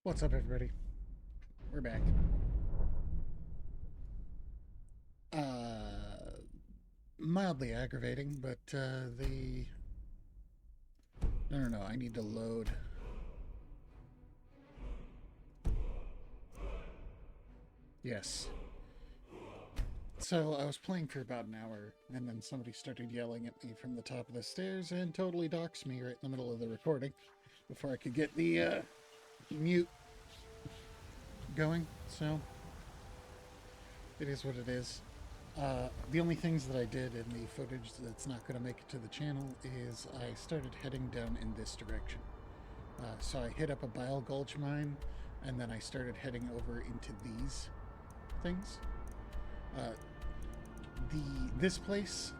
What's up, everybody? We're back. Mildly aggravating, but No, I need to load. Yes. So, I was playing for about an hour, and then somebody started yelling at me from the top of the stairs and totally doxed me right in the middle of the recording before I could get the, mute going, so it is what it is. The only things that I did in the footage that's not going to make it to the channel is I started heading down in this direction. So I hit up a bile gulch mine, and then I started heading over into these things. This place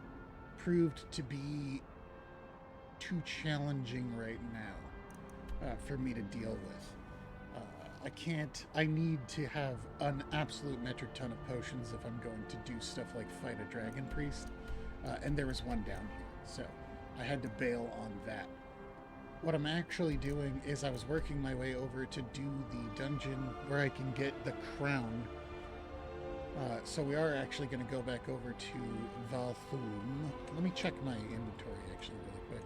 proved to be too challenging right now for me to deal with. I need to have an absolute metric ton of potions if I'm going to do stuff like fight a dragon priest. And there was one down here, so I had to bail on that. What I'm actually doing is I was working my way over to do the dungeon where I can get the crown. So we are actually going to go back over to Valthum. Let me check my inventory actually really quick.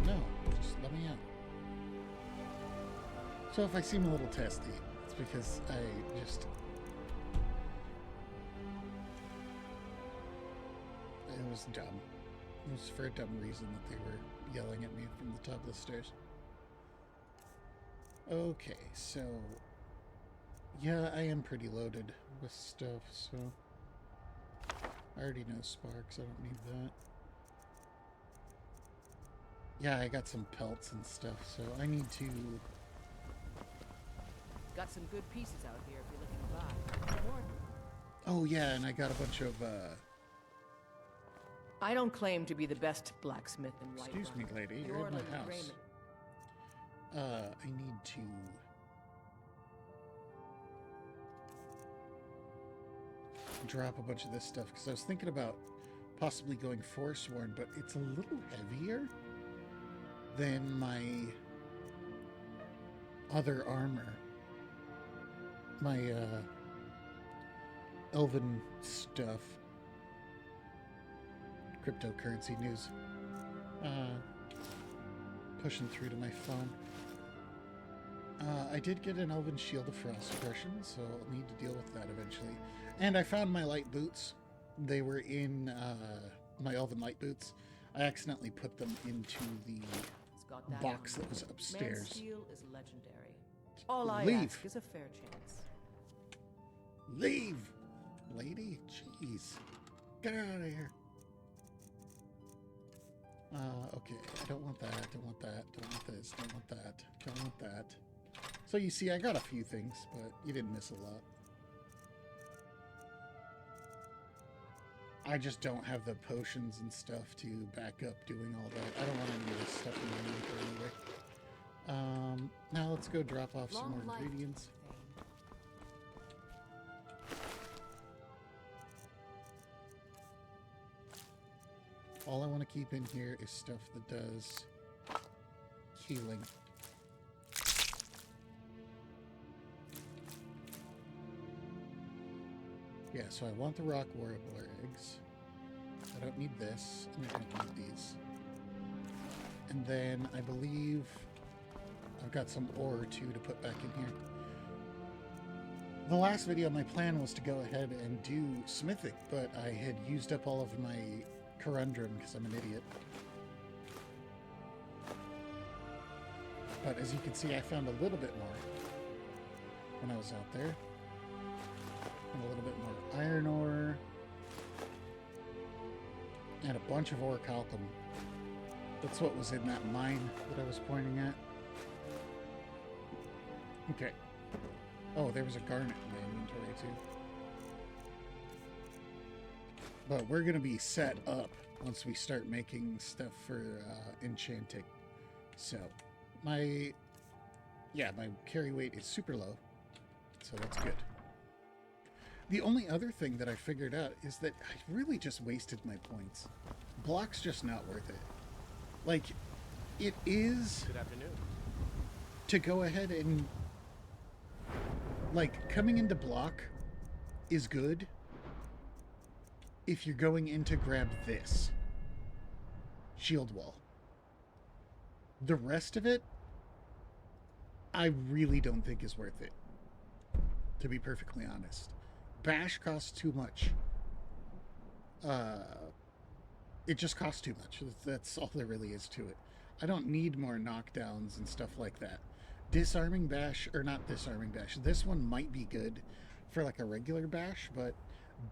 No, just let me out. So if I seem a little testy, it's because I just... It was dumb. It was for a dumb reason that they were yelling at me from the top of the stairs. Okay, so... Yeah, I am pretty loaded with stuff, so... I already know sparks, I don't need that. Yeah, I got some pelts and stuff, so I need to... Got some good pieces out here if you're looking to buy. More. Oh yeah, and I got a bunch of, I don't claim to be the best blacksmith in White. Excuse me, lady, you're in my house. Raymond. I need to... drop a bunch of this stuff, because I was thinking about possibly going Forsworn, but it's a little heavier than my other armor. My elven stuff. Cryptocurrency news. Pushing through to my phone. I did get an elven shield of frost suppression, so I'll need to deal with that eventually. And I found my light boots. They were in my elven light boots. I accidentally put them into the box that was upstairs. Man's steel is legendary. All I Leave. ask is a fair chance. Leave! Lady? Jeez. Get out of here. Okay. I don't want that. Don't want that. Don't want this. Don't want that. Don't want that. So you see, I got a few things, but you didn't miss a lot. I just don't have the potions and stuff to back up doing all that. I don't want any of this stuff in my inventory anyway. Now let's go drop off some more ingredients. All I want to keep in here is stuff that does healing. Yeah, so I want the rock warbler eggs. I don't need this, and I don't need these. And then I believe I've got some ore or two to put back in here. The last video, my plan was to go ahead and do smithing, but I had used up all of my corundum because I'm an idiot. But as you can see, I found a little bit more when I was out there. And a little bit more iron ore. And a bunch of orichalcum. That's what was in that mine that I was pointing at. Okay. Oh, there was a garnet in my inventory too. But we're going to be set up once we start making stuff for enchanting. So, my carry weight is super low. So that's good. The only other thing that I figured out is that I really just wasted my points. Block's just not worth it. Like, it is... Good afternoon. to go ahead and, like, coming into block is good if you're going in to grab this shield wall. The rest of it, I really don't think is worth it, to be perfectly honest. Bash costs too much. It just costs too much. That's all there really is to it. I don't need more knockdowns and stuff like that. Disarming bash, or not disarming bash, this one might be good for like a regular bash, but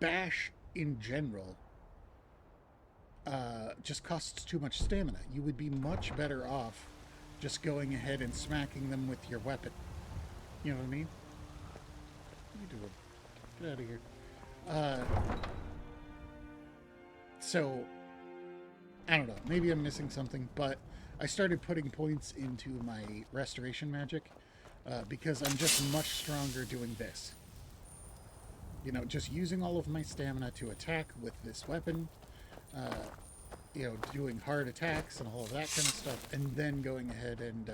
bash in general just costs too much stamina. You would be much better off just going ahead and smacking them with your weapon. You know what I mean? What are you doing? Get out of here. So, I don't know. Maybe I'm missing something, but I started putting points into my restoration magic because I'm just much stronger doing this. You know, just using all of my stamina to attack with this weapon, you know, doing hard attacks and all of that kind of stuff, and then going ahead and,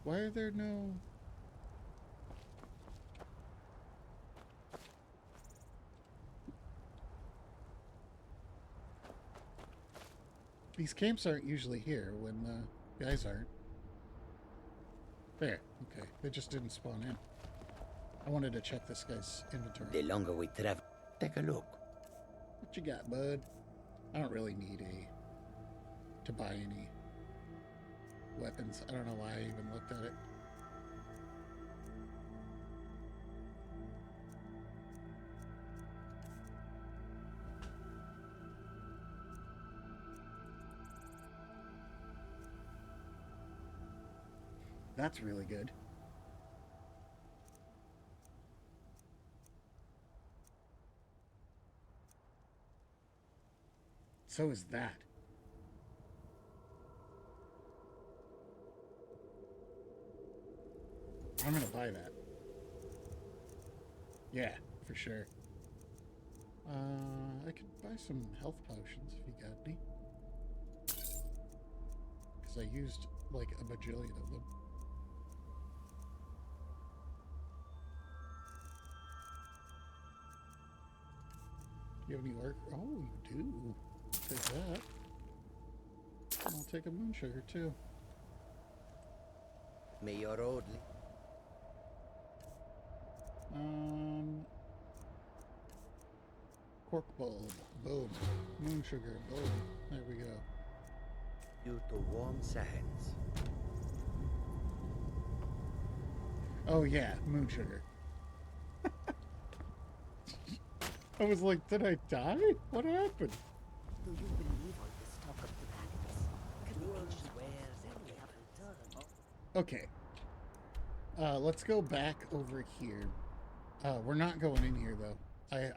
why are there no... These camps aren't usually here when the guys aren't. There, okay. They just didn't spawn in. I wanted to check this guy's inventory. The longer we travel, take a look. What you got, bud? I don't really need to buy any weapons. I don't know why I even looked at it. That's really good. So is that. I'm gonna buy that. Yeah, for sure. I could buy some health potions if you got any. Because I used like a bajillion of them. You have any work? Oh, you do. I'll take that. I'll take a moon sugar too. Mayor Odley. Cork bulb. Boom. Moon sugar. Boom. There we go. Due to warm sands. Oh yeah, moon sugar. I was like, did I die? What happened? Do you believe all this talk of divinities? Can the ancient wares that we haven't done? Okay. Let's go back over here. We're not going in here though. I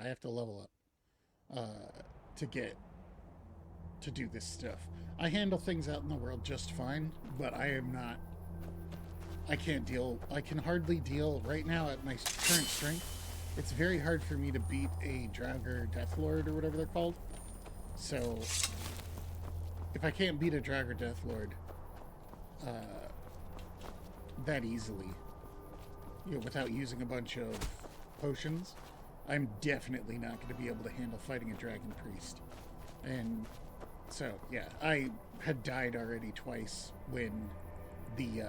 have to level up to do this stuff. I handle things out in the world just fine, but I can hardly deal right now at my current strength. It's very hard for me to beat a Draugr Deathlord or whatever they're called. So if I can't beat a Draugr Deathlord that easily, you know, without using a bunch of potions, I'm definitely not going to be able to handle fighting a Dragon Priest. And so, yeah, I had died already twice when the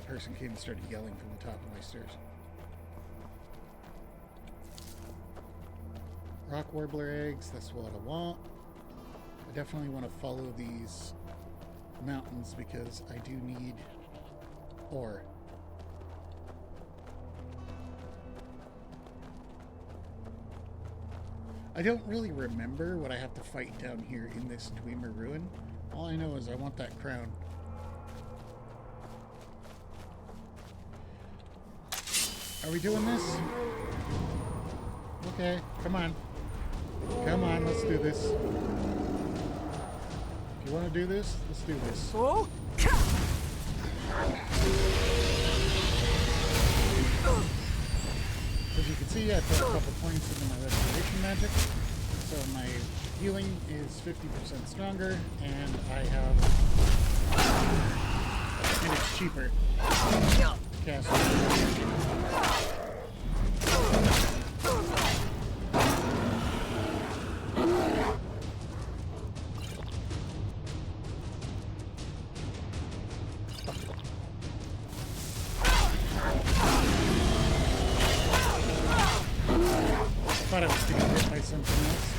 person came and started yelling from the top of my stairs. Rock Warbler eggs, that's what I want. I definitely want to follow these mountains because I do need ore. I don't really remember what I have to fight down here in this Dwemer ruin. All I know is I want that crown. Are we doing this? Okay, come on. Come on, let's do this. If you want to do this, let's do this. Oh! As you can see, I put a couple points into my restoration magic. So my healing is 50% stronger, and I have... and it's cheaper. Cast. Thought I was being hit by something else.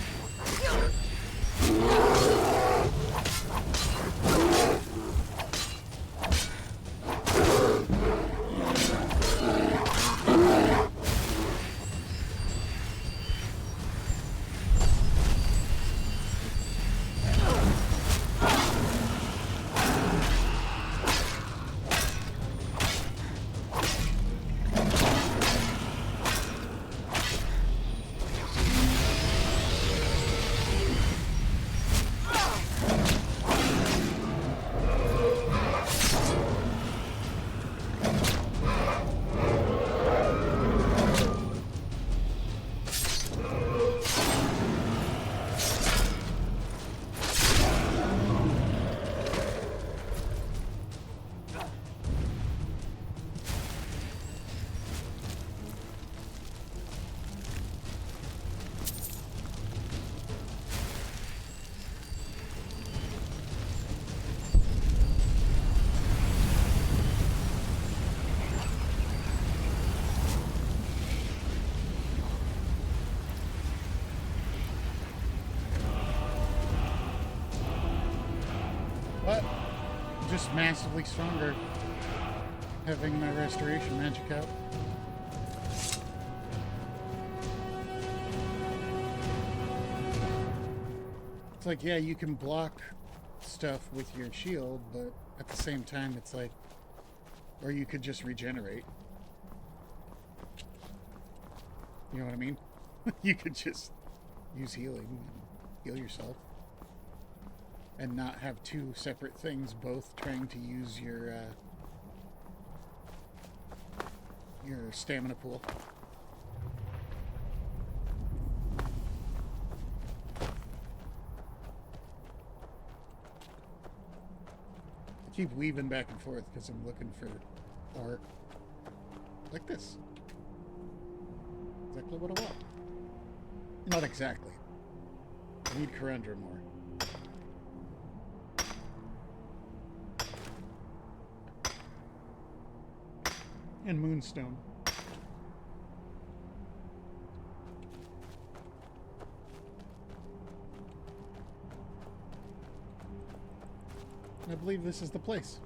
What? Just massively stronger. Having my restoration magic out. It's like, yeah, you can block stuff with your shield, but at the same time, it's like, or you could just regenerate. You know what I mean? You could just use healing and heal yourself. And not have two separate things both trying to use your stamina pool. I keep weaving back and forth because I'm looking for art like this. Exactly what I want. Not exactly. I need Corundra more. And Moonstone. I believe this is the place.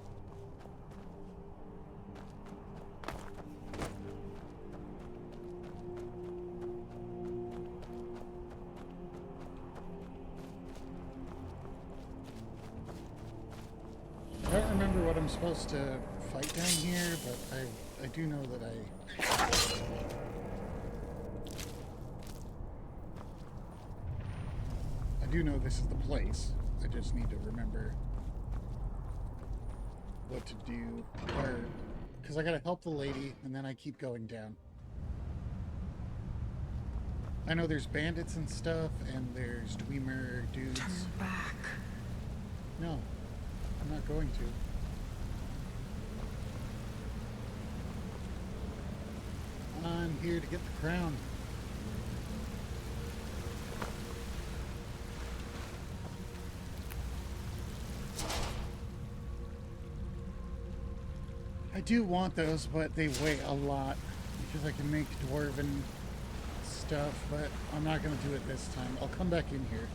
I don't remember what I'm supposed to fight down here, but I do know that I do know this is the place. I just need to remember what to do, or because I gotta help the lady, and then I keep going down. I know there's bandits and stuff, and there's Dwemer dudes. Turn back. No, I'm not going to. I'm here to get the crown. I do want those, but they weigh a lot because I can make dwarven stuff, but I'm not going to do it this time. I'll come back in here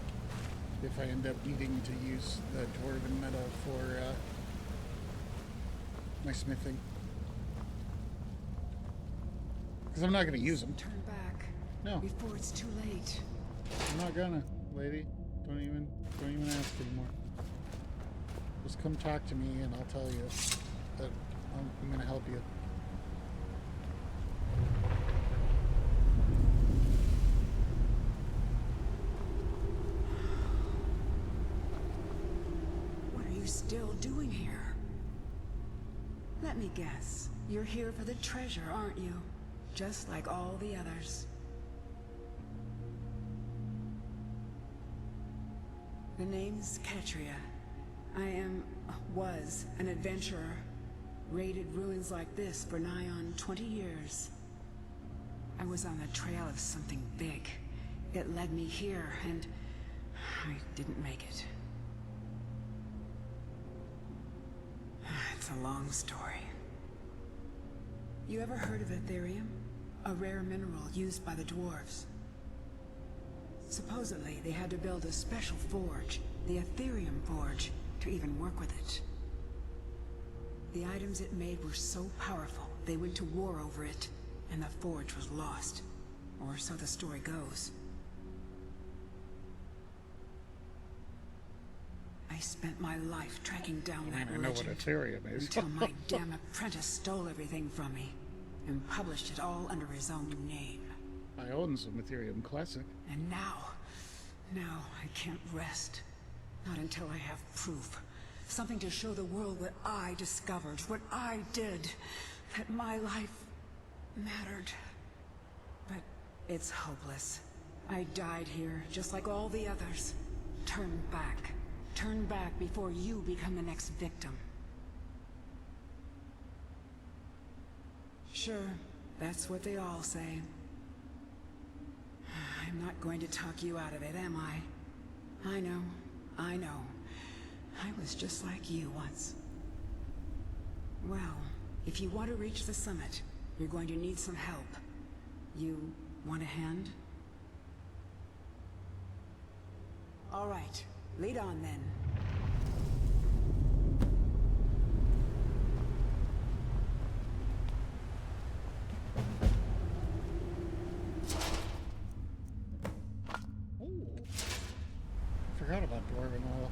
if I end up needing to use the dwarven metal for my smithing. Because I'm not going to use them. Turn back. No. Before it's too late. I'm not gonna, lady. Don't even ask anymore. Just come talk to me and I'll tell you that I'm gonna help you. What are you still doing here? Let me guess. You're here for the treasure, aren't you? Just like all the others. The name's Ketria. Was an adventurer. Raided ruins like this for nigh on 20 years. I was on the trail of something big. It led me here, and I didn't make it. It's a long story. You ever heard of Ethereum? A rare mineral used by the dwarves. Supposedly, they had to build a special forge, the Ethereum Forge, to even work with it. The items it made were so powerful, they went to war over it, and the forge was lost. Or so the story goes. I spent my life tracking down that I know what legend, Ethereum is. until my damn apprentice stole everything from me, and published it all under his own name. I own some Ethereum Classic. And now I can't rest. Not until I have proof. Something to show the world what I discovered, what I did. That my life mattered. But it's hopeless. I died here, just like all the others. Turn back. Turn back before you become the next victim. Sure, that's what they all say. I'm not going to talk you out of it, am I? I know. I was just like you once. Well, if you want to reach the summit, you're going to need some help. You want a hand? All right, lead on then. Forgot about dwarven oil.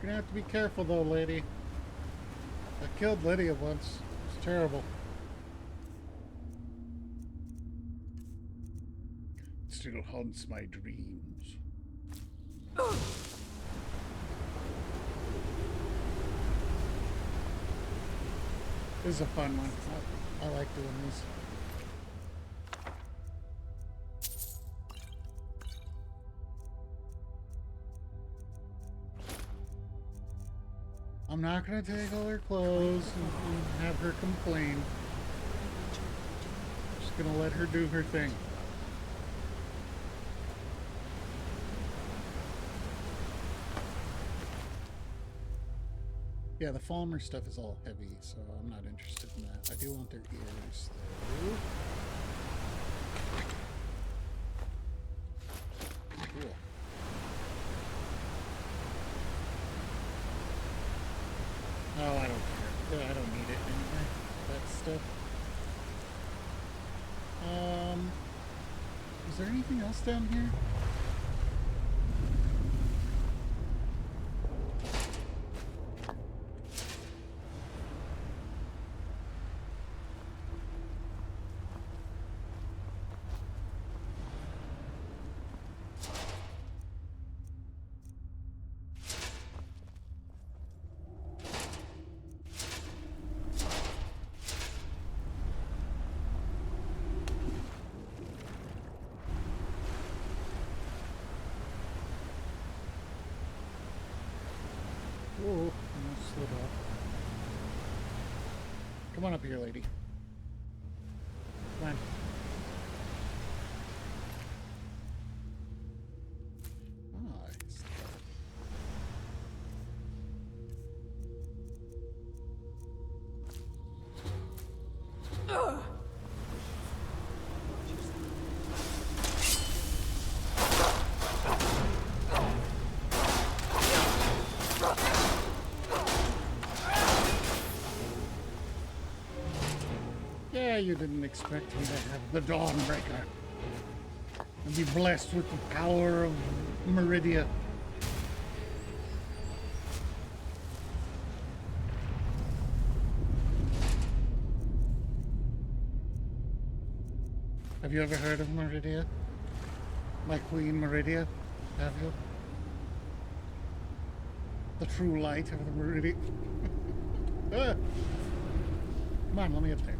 Gonna have to be careful though, lady. I killed Lydia once. It's terrible. It still haunts my dreams. This is a fun one. I like doing these. I'm not gonna take all her clothes and have her complain. Just gonna let her do her thing. Yeah, the Falmer stuff is all heavy, so I'm not interested in that. I do want their ears, though. Cool. Oh, I don't care. I don't need it anyway. That stuff. Is there anything else down here? Whoa, almost slid off. Come on up here, lady. Come on. Nice. Yeah, you didn't expect me to have the Dawnbreaker and be blessed with the power of Meridia. Have you ever heard of Meridia? My Queen Meridia? Have you? The true light of the Meridian. Ah. Come on, let me upstairs.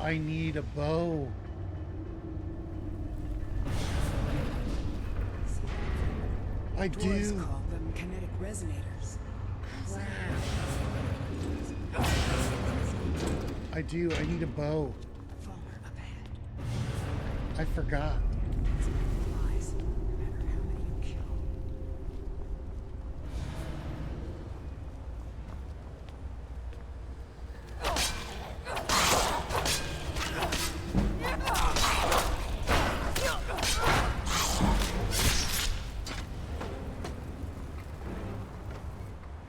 I need a bow. I Dwarves do. call them kinetic resonators. I do. I need a bow. Far up ahead. I forgot. Flies, no matter how many you kill.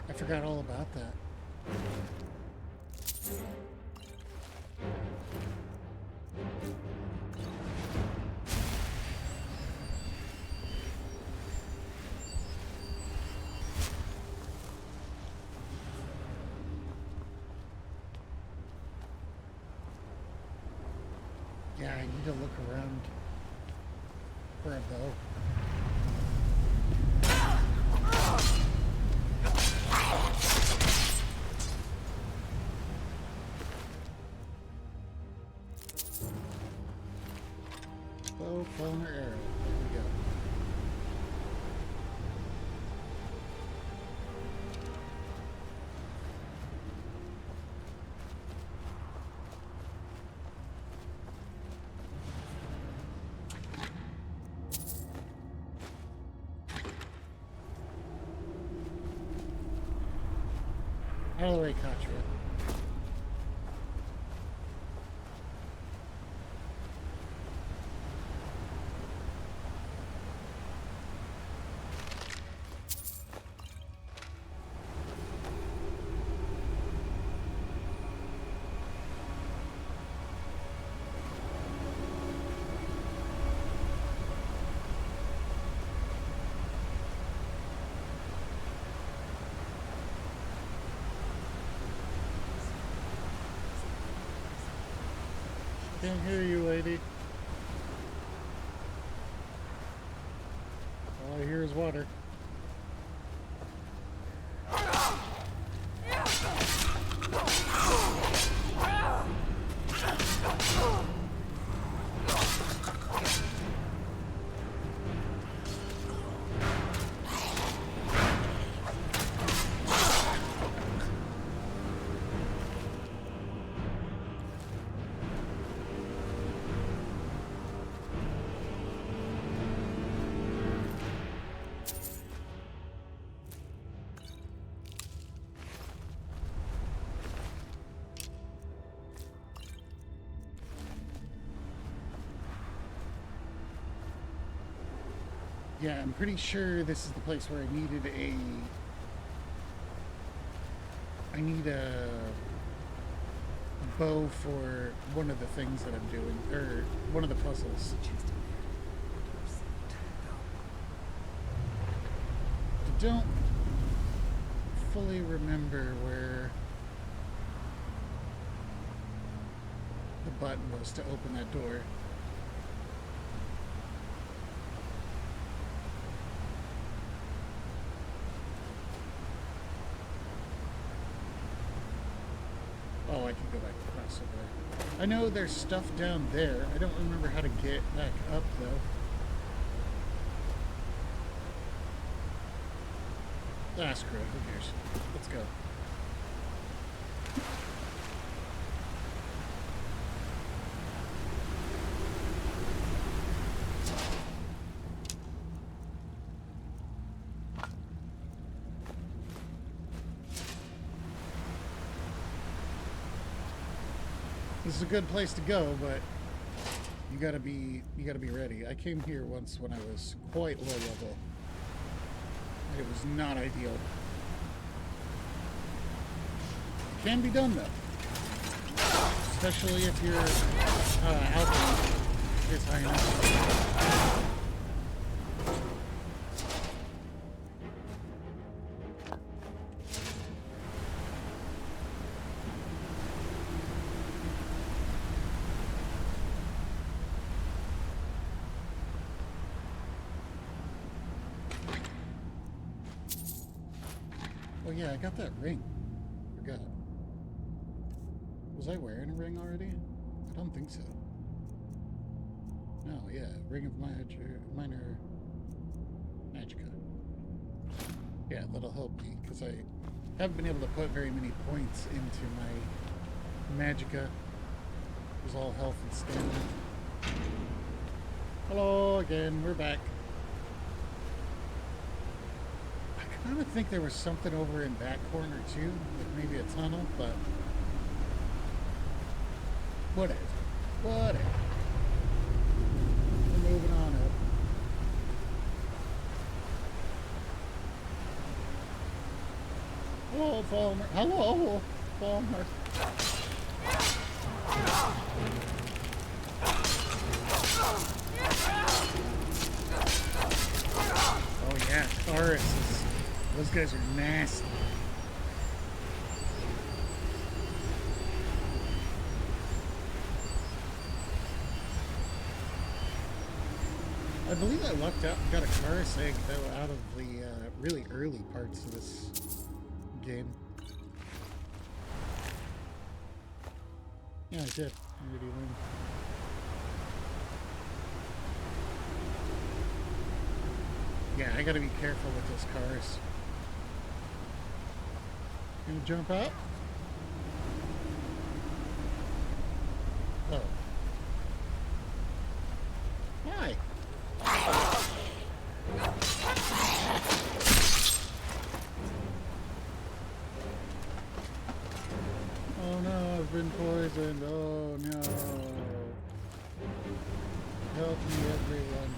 I forgot all about that. Yeah, I need to look around for a bow. Bow, phone, or arrow. There we go. Out of the way, Katra. Can't hear you, lady. All I hear is water. Yeah, I'm pretty sure this is the place where I needed I need a bow for one of the things that I'm doing, or one of the puzzles. I don't fully remember where the button was to open that door. Oh, I can go back across over there. I know there's stuff down there. I don't remember how to get back up, though. Ah, screw it. Who cares? Let's go. This is a good place to go, but you gotta be ready. I came here once when I was quite low level. It was not ideal. It can be done though, especially if your alcohol is high enough. Oh yeah, I got that ring. Forgot. Was I wearing a ring already? I don't think so. No, yeah, Ring of Minor Magicka. Yeah, that'll help me, because I haven't been able to put very many points into my Magicka. It was all health and stamina. Hello again, we're back. I kind of think there was something over in that corner too, like maybe a tunnel, but whatever. Whatever. We're moving on up. Hello, Falmer. Hello, Falmer. Oh yeah, Taurus is... Those guys are nasty. I believe I lucked out and got a Taurus egg, though, out of the really early parts of this game. Yeah, I did. I already win. Yeah, I gotta be careful with those cars. Gonna jump up? Oh. Hi. Oh no, I've been poisoned. Oh no. Help me, everyone.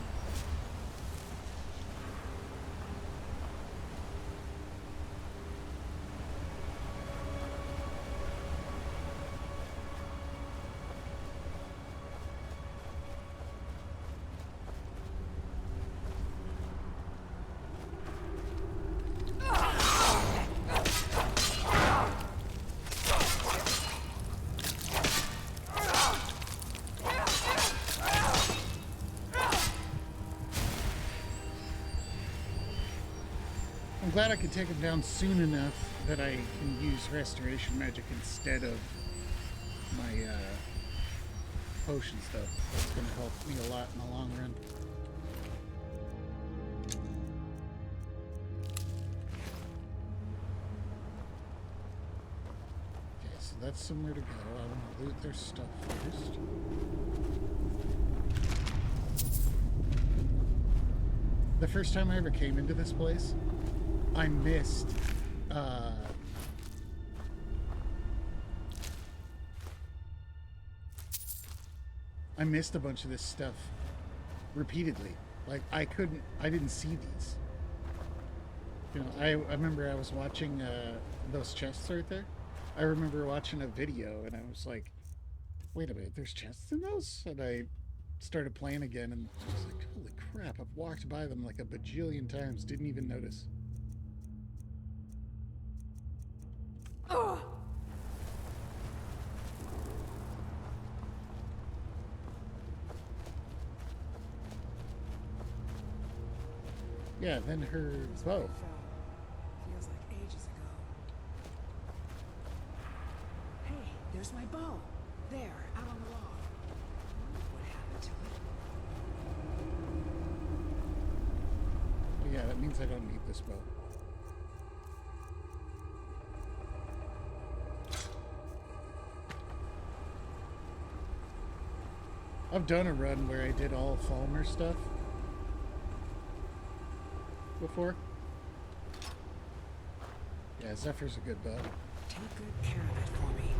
I'm glad I could take him down soon enough that I can use restoration magic instead of my potion stuff. That's going to help me a lot in the long run. Okay, so that's somewhere to go. I want to loot their stuff first. The first time I ever came into this place, I missed a bunch of this stuff repeatedly. Like I didn't see these. You know, I remember I was watching those chests right there. I remember watching a video and I was like, wait a minute, there's chests in those? And I started playing again and I was like, holy crap, I've walked by them like a bajillion times, didn't even notice. Yeah, then her bow. Feels like ages ago. Hey, there's my bow. There, out on the wall. What happened to it? Oh, yeah, that means I don't need this bow. I've done a run where I did all Falmer stuff before. Yeah, Zephyr's a good bow. Take good care of it for me.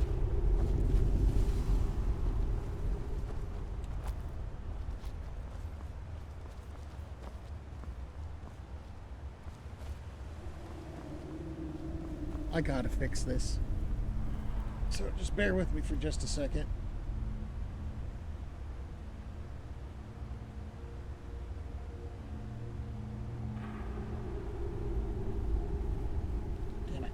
I gotta fix this. So just bear with me for just a second. Damn it.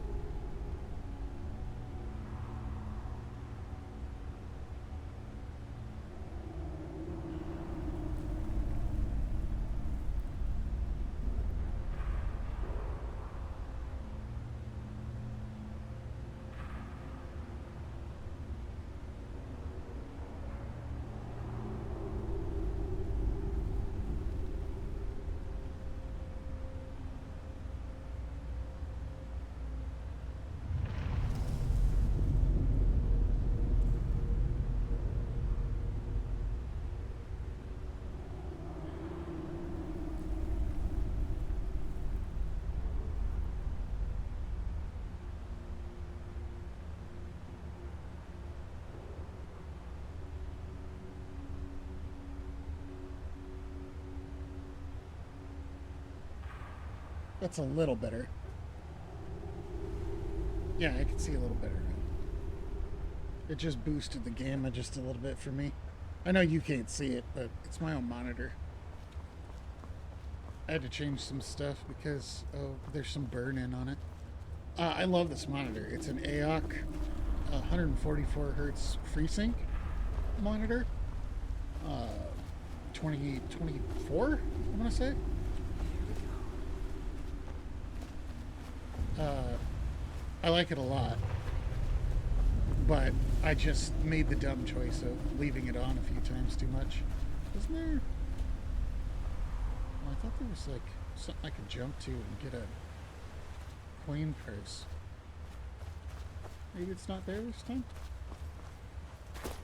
That's a little better. Yeah, I can see a little better now. It just boosted the gamma just a little bit for me. I know you can't see it, but it's my own monitor. I had to change some stuff because there's some burn-in on it. I love this monitor. It's an AOC 144 hertz FreeSync monitor. 2024, I'm gonna say. I like it a lot, but I just made the dumb choice of leaving it on a few times too much. Wasn't there? Well, I thought there was like something I could jump to and get a coin purse. Maybe it's not there this time? It's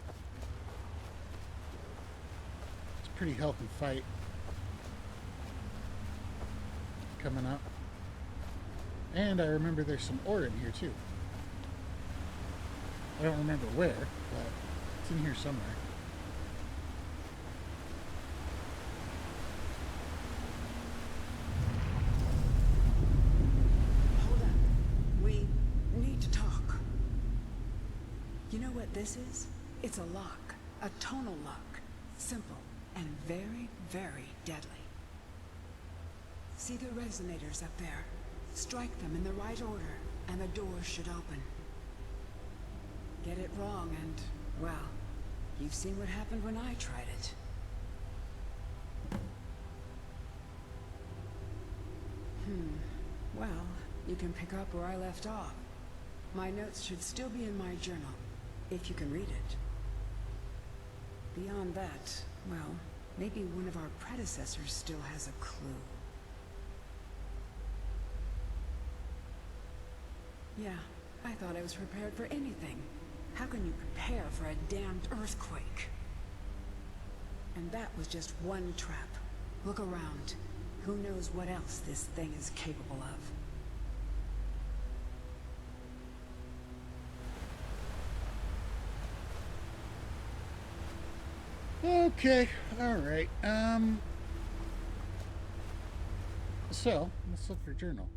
a pretty healthy fight coming up. And I remember there's some ore in here too. I don't remember where, but it's in here somewhere. Hold on. We need to talk. You know what this is? It's a lock. A tonal lock. Simple and very, very deadly. See the resonators up there? Strike them in the right order, and the door should open. Get it wrong, and, well, you've seen what happened when I tried it. Well, you can pick up where I left off. My notes should still be in my journal, if you can read it. Beyond that, well, maybe one of our predecessors still has a clue. Yeah, I thought I was prepared for anything. How can you prepare for a damned earthquake? And that was just one trap. Look around. Who knows what else this thing is capable of. Okay, alright. So, let's look at your journal.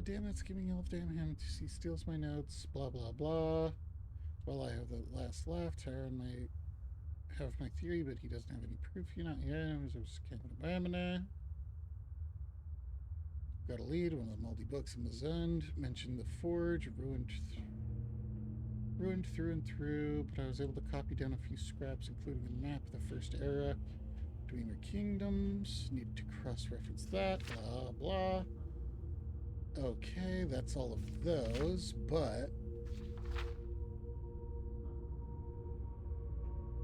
Damn, it's giving you damn him. He steals my notes, blah, blah, blah. Well, I have the last laugh. Tyron may have my theory, but he doesn't have any proof. You're not here. Got a lead. One of the moldy books in Mazund. Mentioned the forge. Ruined through and through, but I was able to copy down a few scraps, including a map of the first era. Dreamer Kingdoms. Needed to cross-reference that. Blah, blah. Okay, that's all of those, but...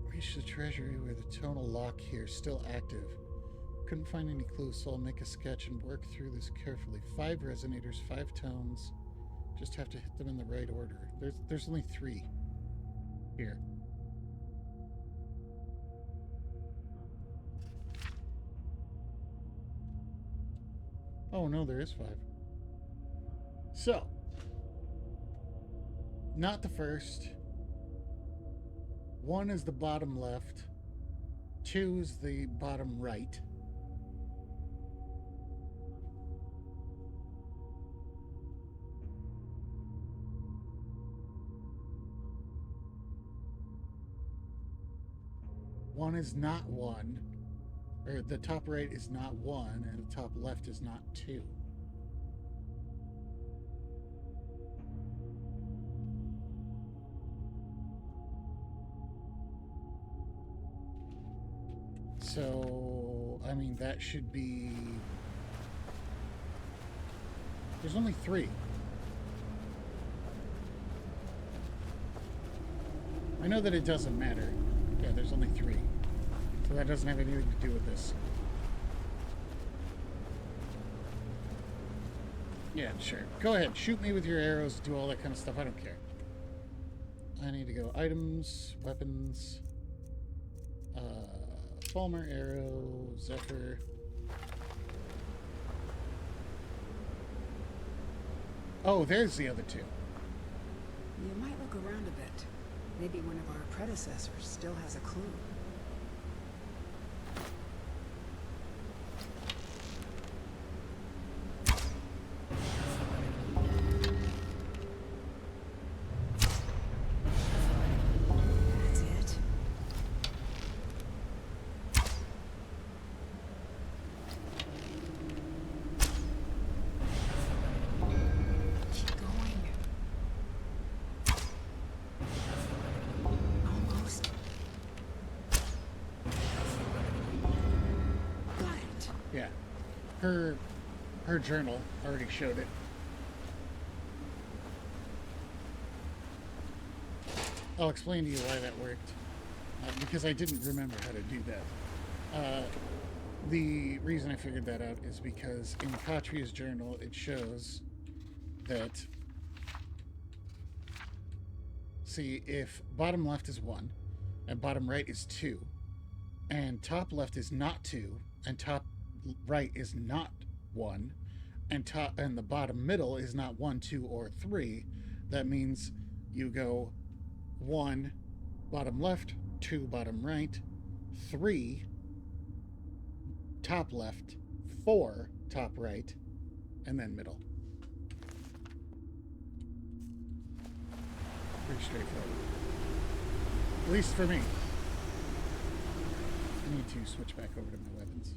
Reach the treasury where the tonal lock here is still active. Couldn't find any clues, so I'll make a sketch and work through this carefully. 5 resonators, 5 tones. Just have to hit them in the right order. There's only 3 here. Oh no, there is 5. So, not the first. 1 is the bottom left. 2 is the bottom right. One is not 1, or the top right is not 1, and the top left is not 2. So, I mean, that should be... There's only 3. I know that it doesn't matter. Yeah, there's only 3. So that doesn't have anything to do with this. Yeah, sure. Go ahead. Shoot me with your arrows. Do all that kind of stuff. I don't care. I need to go items, weapons, Falmer arrow, Zephyr. Oh, there's the other 2. You might look around a bit. Maybe one of our predecessors still has a clue. her journal already showed it. I'll explain to you why that worked, because I didn't remember how to do that. The reason I figured that out is because in Katria's journal it shows that, see, if bottom left is 1 and bottom right is 2 and top left is not 2 and top right is not 1 and the bottom middle is not 1, 2, or 3, that means you go 1 bottom left, 2 bottom right, 3 top left, 4 top right, and then middle. Pretty straightforward. At least for me. I need to switch back over to my weapons.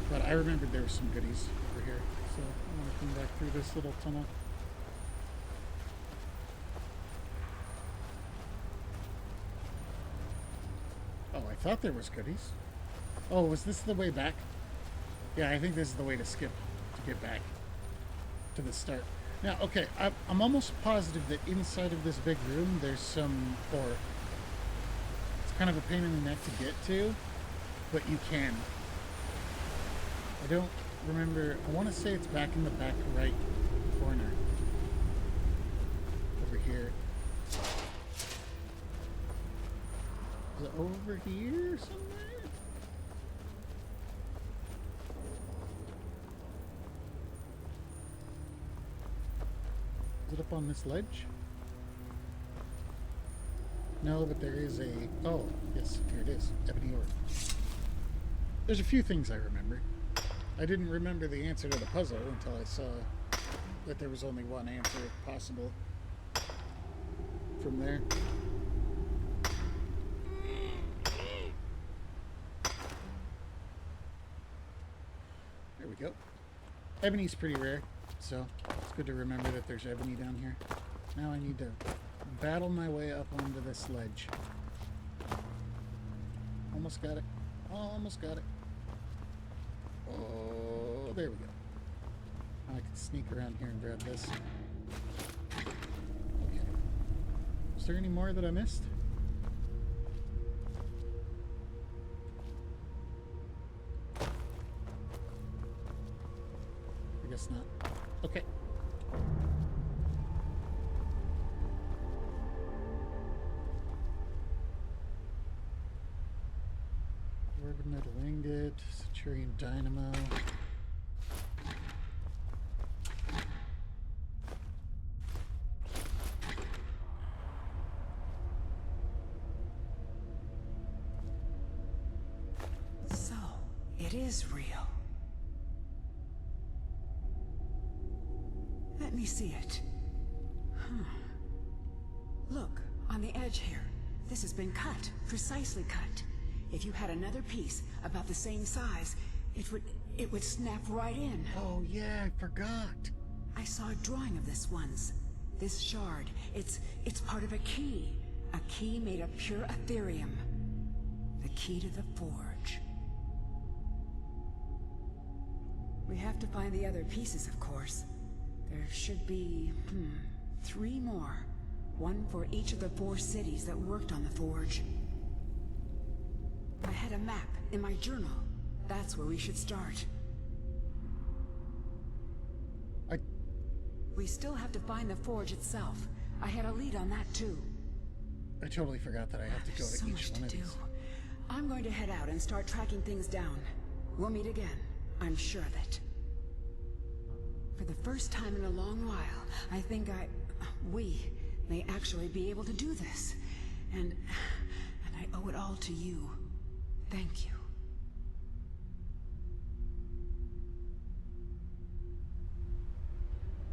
But I remembered there were some goodies over here, so I'm going to come back through this little tunnel. Oh, I thought there was goodies. Oh, was this the way back? Yeah, I think this is the way to skip to get back to the start. Now, okay, I'm almost positive that inside of this big room there's some, or it's kind of a pain in the neck to get to, but you can. I don't remember, I want to say it's back in the back right corner. Over here. Is it over here somewhere? Is it up on this ledge? No, but there is a... Oh, yes, here it is. Ebony ore. There's a few things I remember. I didn't remember the answer to the puzzle until I saw that there was only one answer possible from there. There we go. Ebony's pretty rare, so it's good to remember that there's ebony down here. Now I need to battle my way up onto this ledge. Almost got it. Almost got it. Oh, there we go. I can sneak around here and grab this. Okay. Is there any more that I missed? I guess not. Okay. Dwarven metal ingot, Centurion dynamo. So, it is real. Let me see it. Look, on the edge here. This has been cut, precisely cut. If you had another piece about the same size, it would snap right in. Oh yeah, I forgot. I saw a drawing of this once. This shard, it's part of a key. A key made of pure Ethereum. The key to the forge. We have to find the other pieces, of course. There should be, 3 more. 1 for each of the 4 cities that worked on the forge. I had a map in my journal. That's where we should start. We still have to find the forge itself. I had a lead on that too. I totally forgot that I have to go There's to so each much one to of do. these. I'm going to head out and start tracking things down. We'll meet again. I'm sure of it. For the first time in a long while, I think we may actually be able to do this. And I owe it all to you. Thank you.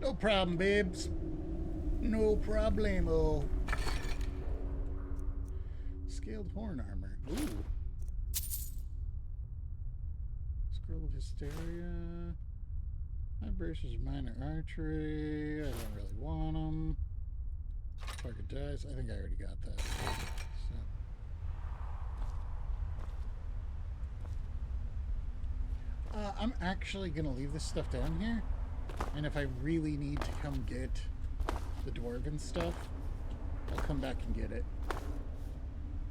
No problem, babes. No problemo. Scaled horn armor. Ooh. Scroll of Hysteria. My braces minor archery. I don't really want them. Target dies. I think I already got that. So. I'm actually gonna leave this stuff down here, and if I really need to come get the dwarven stuff, I'll come back and get it.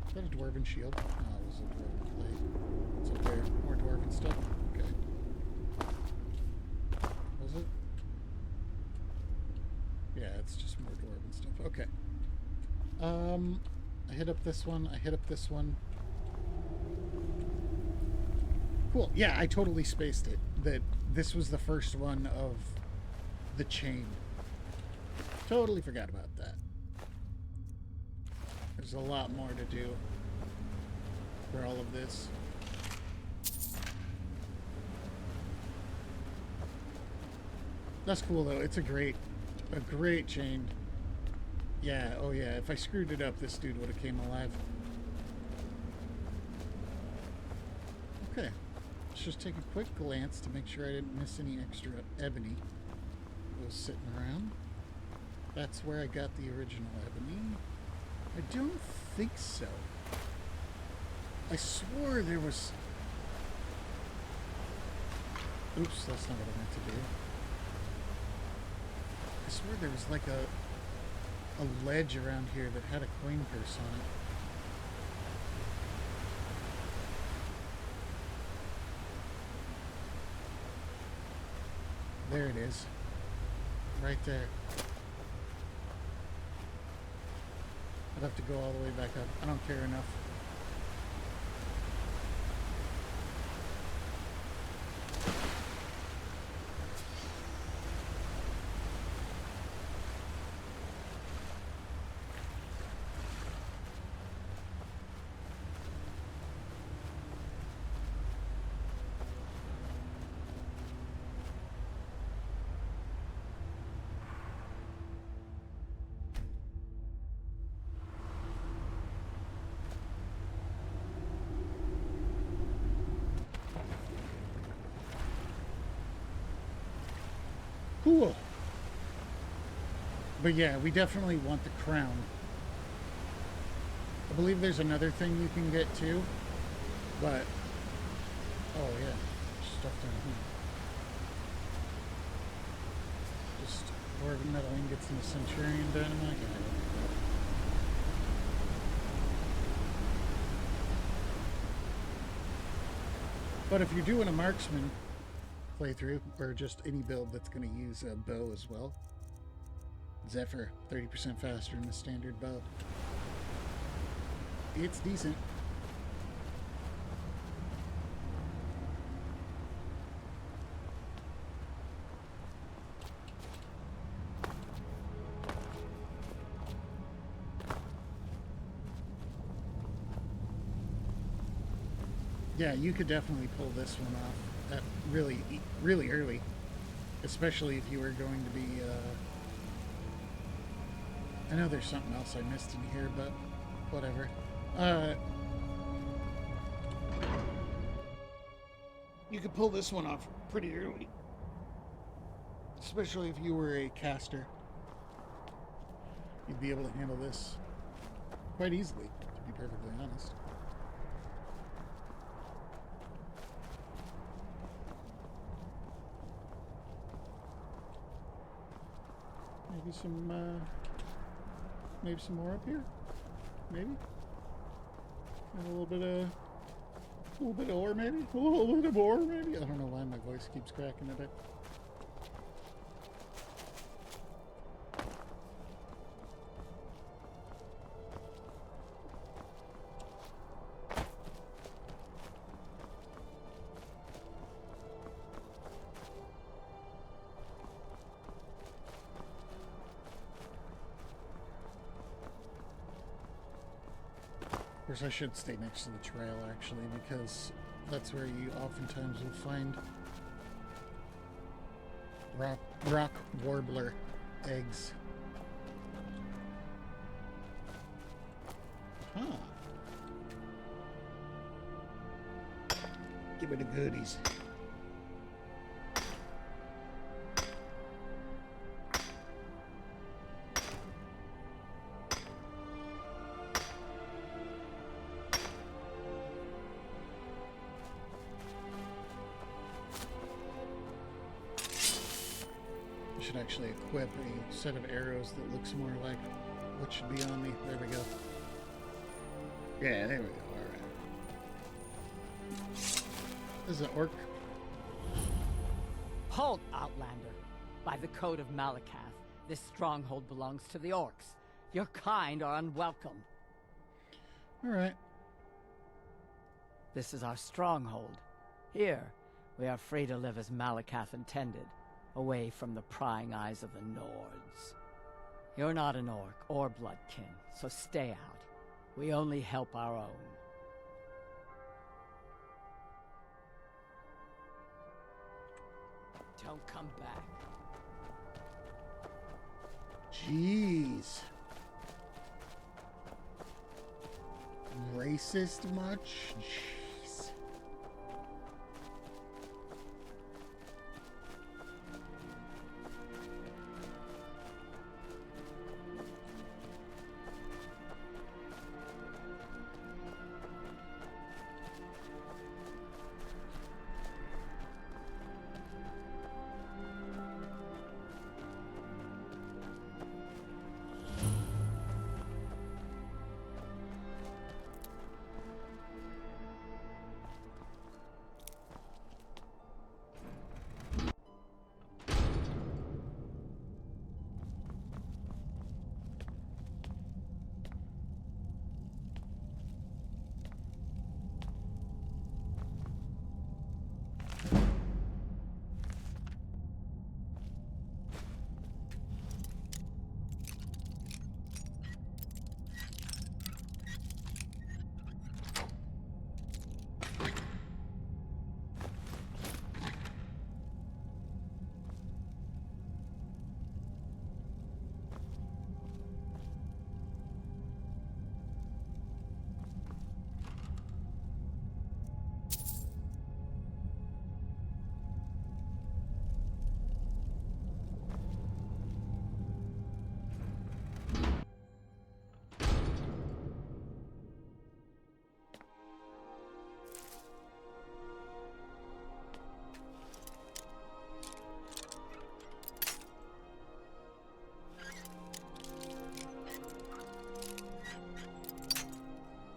Is that a dwarven shield? No, it was a dwarven blade. It's up there. More dwarven stuff. Okay. Was it? Yeah, it's just more dwarven stuff. Okay. I hit up this one. I hit up this one. Cool. Yeah, I totally spaced it. That this was the first one of the chain. Totally forgot about that. There's a lot more to do for all of this. That's cool though. It's a great chain. Yeah, oh yeah, if I screwed it up, this dude would have came alive. Okay. Let's just take a quick glance to make sure I didn't miss any extra ebony. It was sitting around. That's where I got the original ebony. I don't think so. I swore there was... Oops, that's not what I meant to do. I swear there was like a ledge around here that had a coin purse on it. There it is. Right there. I'd have to go all the way back up. I don't care enough. Cool. But yeah, we definitely want the crown. I believe there's another thing you can get too, but... Oh yeah, stuff down here. Just dwarven metal ingots and the Centurion dynamite. But if you're doing a marksman playthrough, or just any build that's going to use a bow as well, Zephyr, 30% faster than the standard bow. It's decent. Yeah, you could definitely pull this one off at really early, especially if you were going to be, I know there's something else I missed in here, but whatever. You could pull this one off pretty early, especially if you were a caster. You'd be able to handle this quite easily, to be perfectly honest. Maybe some more up here. Maybe. And a little bit of ore, maybe. A little bit of ore, maybe. I don't know why my voice keeps cracking today. Of course, I should stay next to the trail, actually, because that's where you oftentimes will find rock warbler eggs. Huh. Give me the goodies. should actually equip a set of arrows that looks more like what should be on me. There we go. Yeah, there we go. Alright. This is an orc. Halt, Outlander. By the code of Malakath, this stronghold belongs to the orcs. Your kind are unwelcome. Alright. This is our stronghold. Here, we are free to live as Malakath intended, away from the prying eyes of the Nords. You're not an orc or bloodkin, so stay out. We only help our own. Don't come back. Jeez. Racist much? Jeez.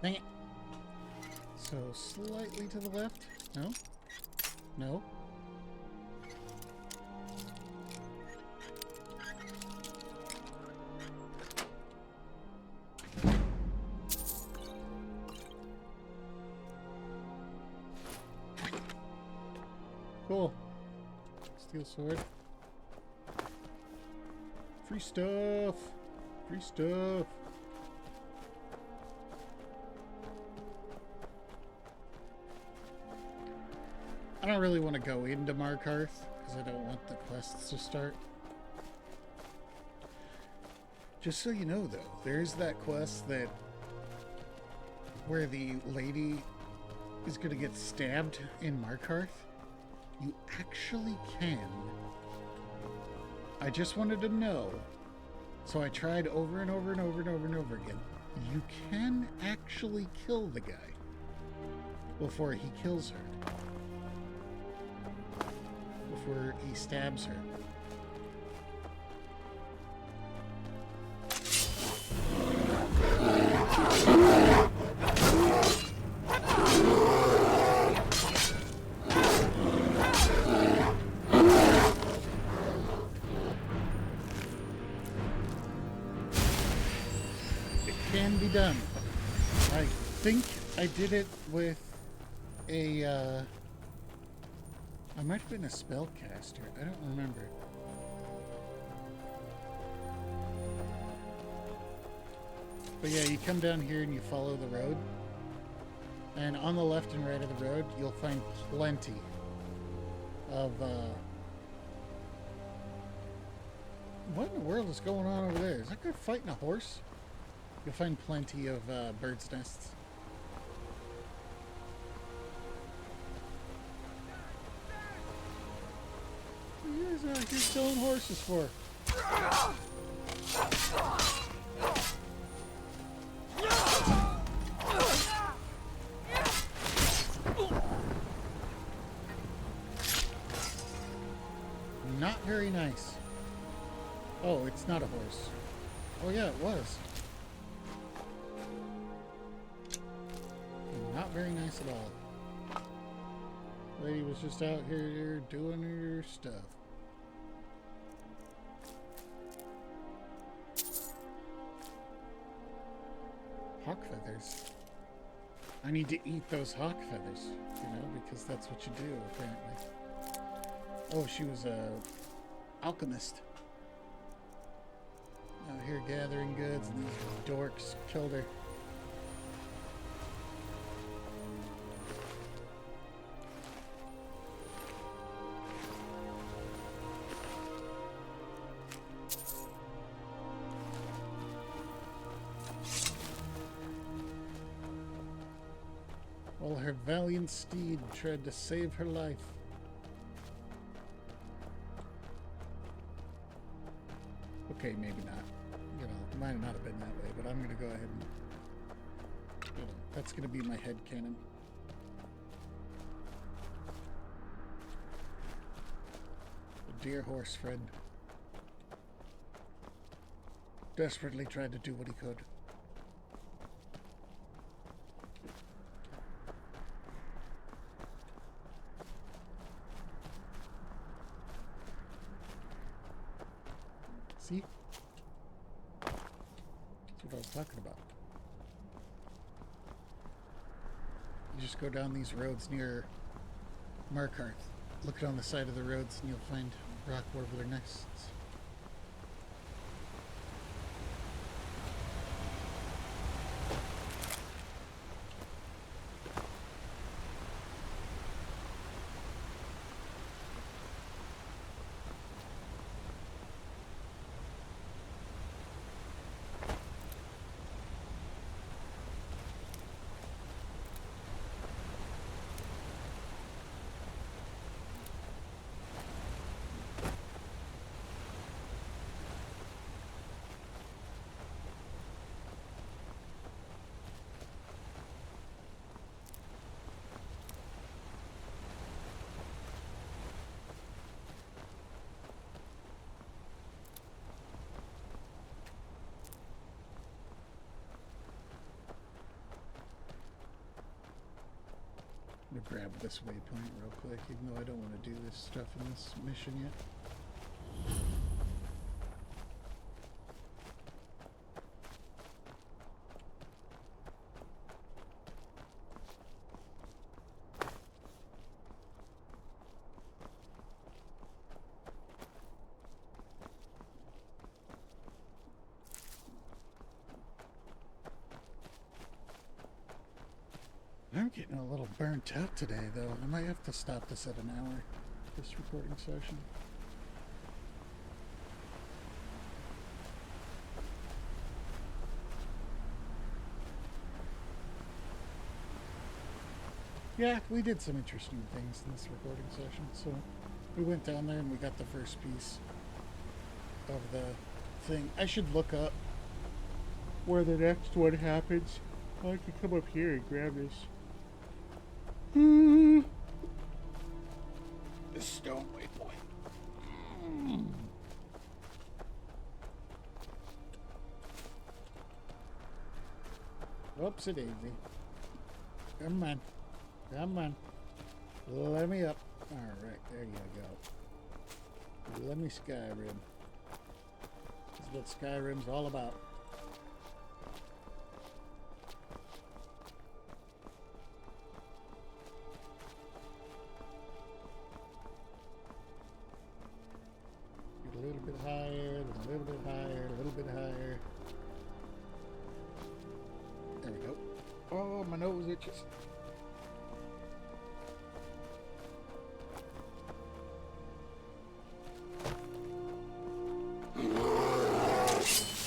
Dang it. So slightly to the left? No? No? Cool. Steel sword. Free stuff! Free stuff! I don't really want to go into Markarth because I don't want the quests to start. Just so you know, though, there's that quest that where the lady is going to get stabbed in Markarth. You actually can. I just wanted to know, so I tried over and over and over and over and over again. You can actually kill the guy before he kills her. Before he stabs her. It can be done. I think I did it with a I might have been a spellcaster. I don't remember. But yeah, you come down here and you follow the road. And on the left and right of the road, you'll find plenty of, what in the world is going on over there? Is that guy fighting a horse? You'll find plenty of, birds' nests. What are you guys out here killing horses for? Not very nice. not a horse. Oh yeah, it was. Not very nice at all. Lady was just out here doing her stuff. Hawk feathers. I need to eat those hawk feathers, you know, because that's what you do, apparently. Oh, she was a alchemist. Out here gathering goods, and these dorks killed her. While her valiant steed tried to save her life. Okay, maybe not. You know, it might not have been that way, but I'm going to go ahead and... You know, that's going to be my headcanon. A dear horse friend. Desperately tried to do what he could. See? That's what I was talking about. You just go down these roads near Markarth. Look on the side of the roads and you'll find rock warbler nests. I'm gonna grab this waypoint real quick, even though I don't want to do this stuff in this mission yet. I'm getting a little burnt out today, though. I might have to stop this at an hour, this recording session. Yeah, we did some interesting things in this recording session. So we went down there and we got the first piece of the thing. I should look up where the next one happens. I could come up here and grab this. The stone waypoint. Whoopsie daisy. Come on. Come on. Let me up. Alright, there you go. Let me Skyrim. This is what Skyrim's all about. A little bit higher, a little bit higher, a little bit higher. There we go. Oh, my nose itches.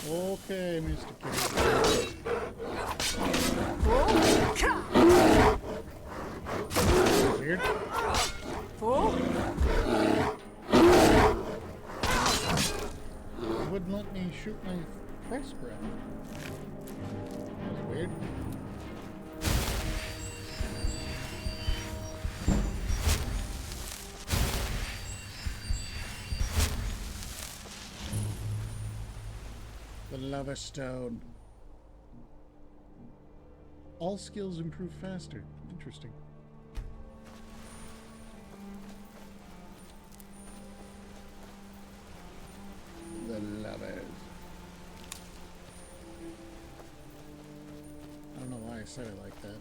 Okay, Mr. Kid. Weird. It wouldn't let me shoot my press grab. That's weird. lava stone. All skills improve faster. Interesting. The lovers. I don't know why I said it like that.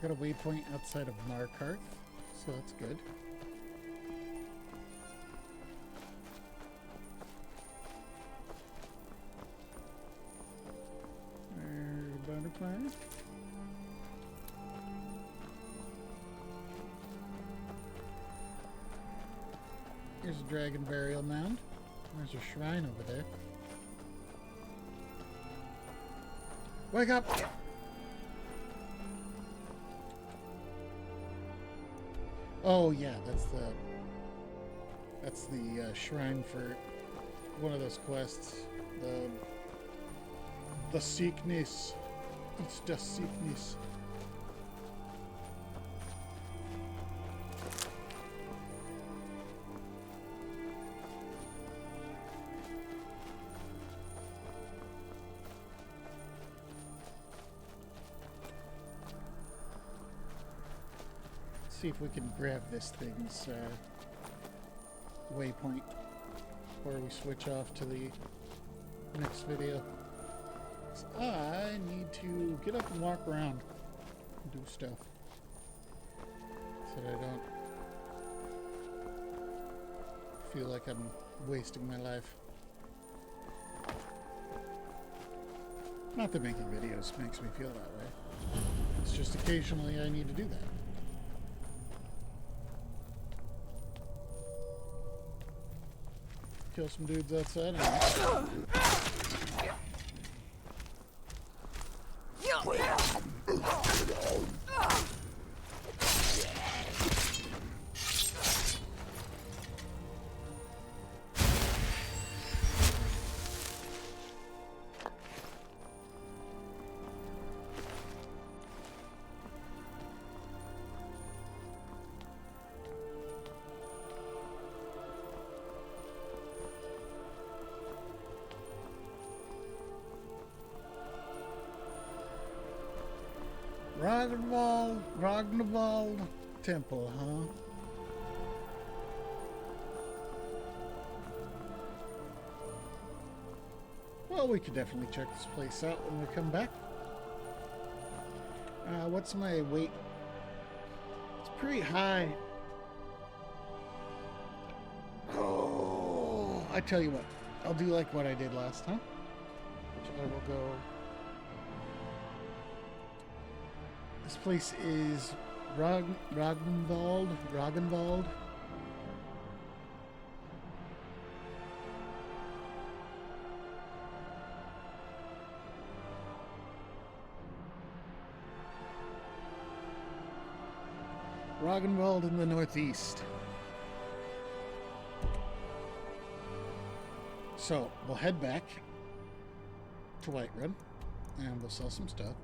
Got a waypoint outside of Markarth, so that's good. There's a butterfly. Here's a dragon burial mound. There's a shrine over there. Wake up! Oh yeah, that's the shrine for one of those quests. The sickness. It's the sickness. See if we can grab this thing's waypoint before we switch off to the next video. So I need to get up and walk around and do stuff so that I don't feel like I'm wasting my life. Not that making videos makes me feel that way. It's just occasionally I need to do that. Kill some dudes outside. Ragnvald Temple, huh? Well, we could definitely check this place out when we come back. What's my weight? It's pretty high. Oh, I tell you what, I'll do like what I did last time, which I will go. This place is Ragnvald. Ragnvald in the northeast. So we'll head back to Whiterun and we'll sell some stuff.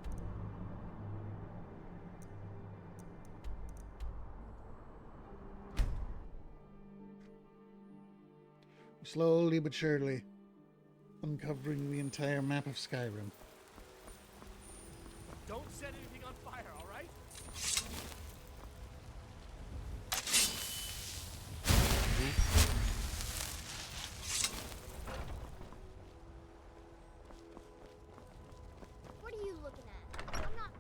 Slowly but surely, uncovering the entire map of Skyrim. Don't set anything on fire, all right? What are you looking at? I'm not.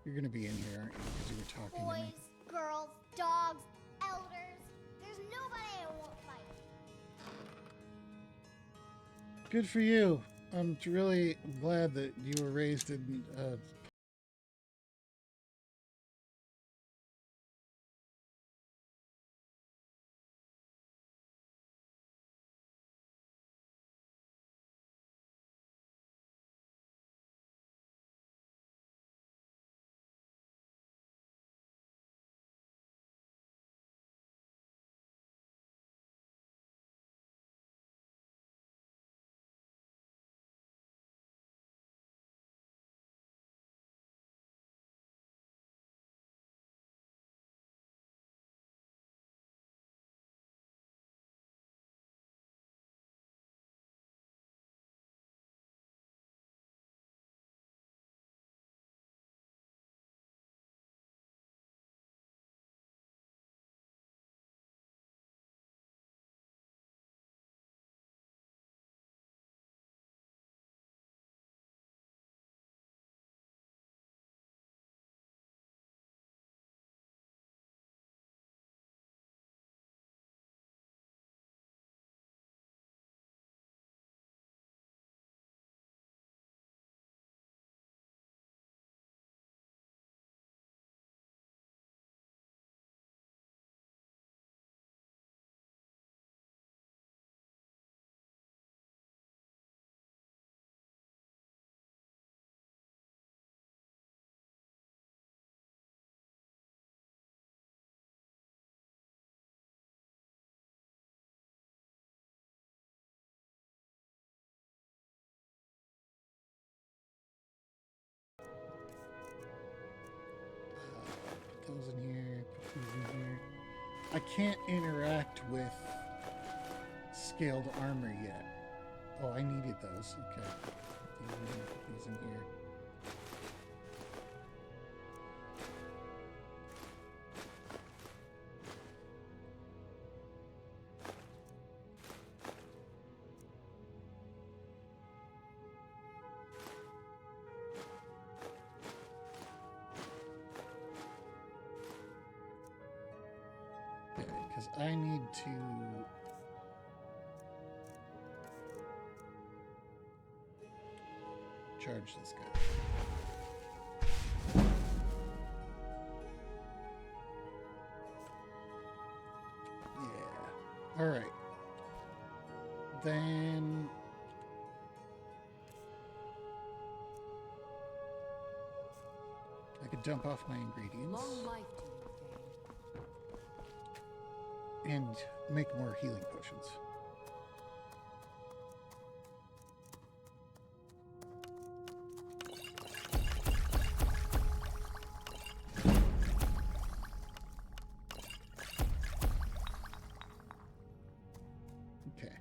You're gonna be in here, aren't you? Because you were talking to me. Boys, girls, dogs, elders. There's nobody I won't fight. Good for you. I'm really glad that you were raised in I can't interact with scaled armor yet. Oh, I needed those. Okay. These in here. Because I need to charge this guy. Yeah. All right. Then I could dump off my ingredients. Long life to you, Thane. And make more healing potions. Okay.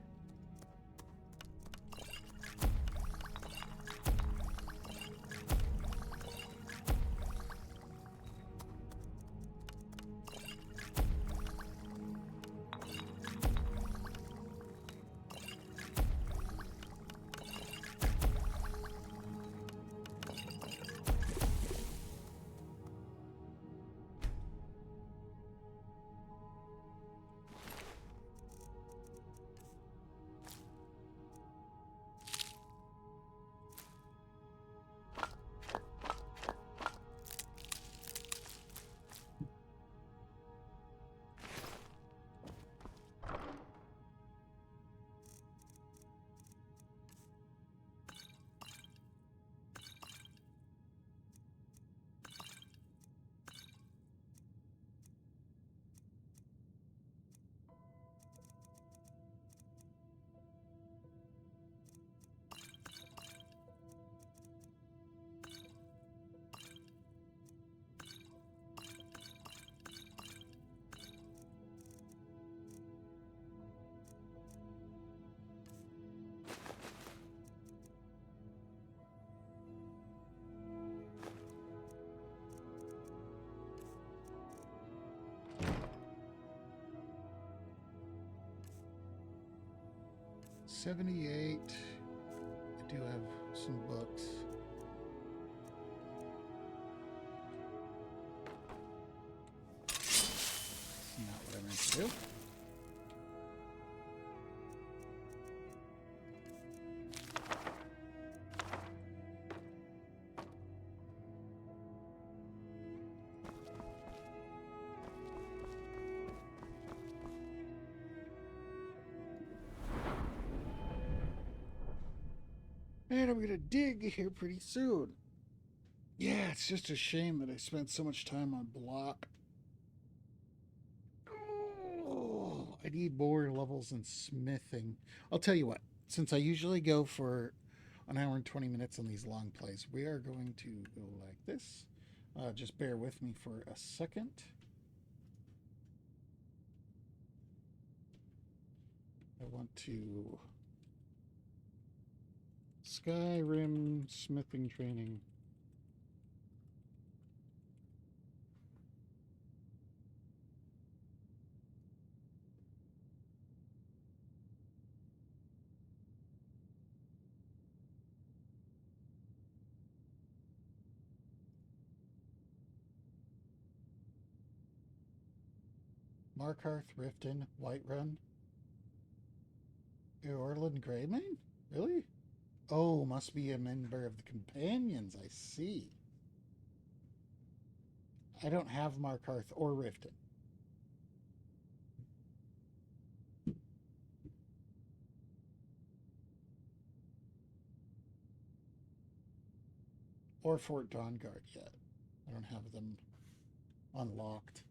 $78. I do have some books. That's not what I meant to do. And I'm gonna dig here pretty soon. Yeah, it's just a shame that I spent so much time on block. Oh, I need more levels in smithing. I'll tell you what, since I usually go for an hour and 20 minutes on these long plays, we are going to go like this. Just bear with me for a second. I want to Skyrim smithing training. Markarth, Riften, Whiterun, Orland Greymane? Really? Oh, must be a member of the Companions, I see. I don't have Markarth or Riften. Or Fort Dawnguard yet. I don't have them unlocked.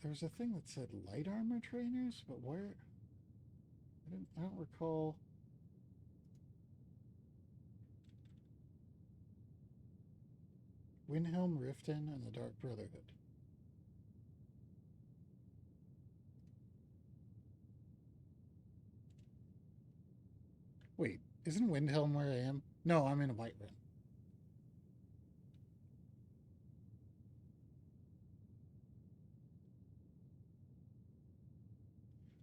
There was a thing that said light armor trainers, but where? I don't recall. Windhelm, Riften, and the Dark Brotherhood. Wait, isn't Windhelm where I am? No, I'm in Whiterun.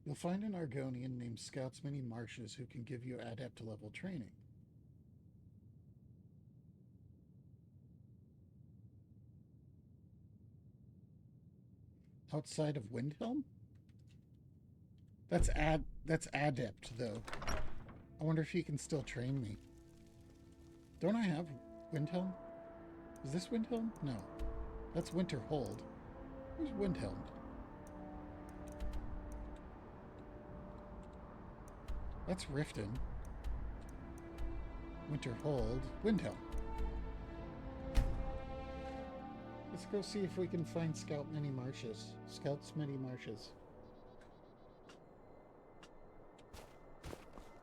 You'll find an Argonian named Scoutsman Marshes who can give you adept level training. Outside of Windhelm? That's adept though. I wonder if he can still train me. Don't I have Windhelm? Is this Windhelm? No. That's Winterhold. Where's Windhelm? That's Riften. Winterhold. Windhelm. Let's go see if we can find Scout Many Marshes. Scouts Many Marshes.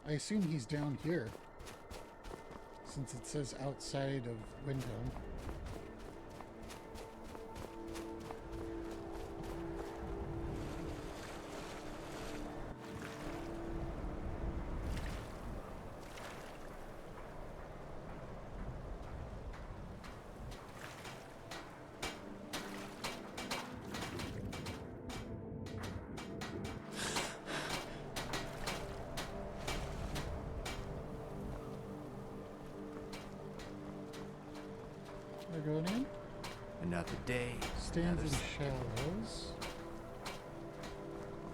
I assume he's down here, since it says outside of Windhelm. We're going in. Another day. Stands in shallows.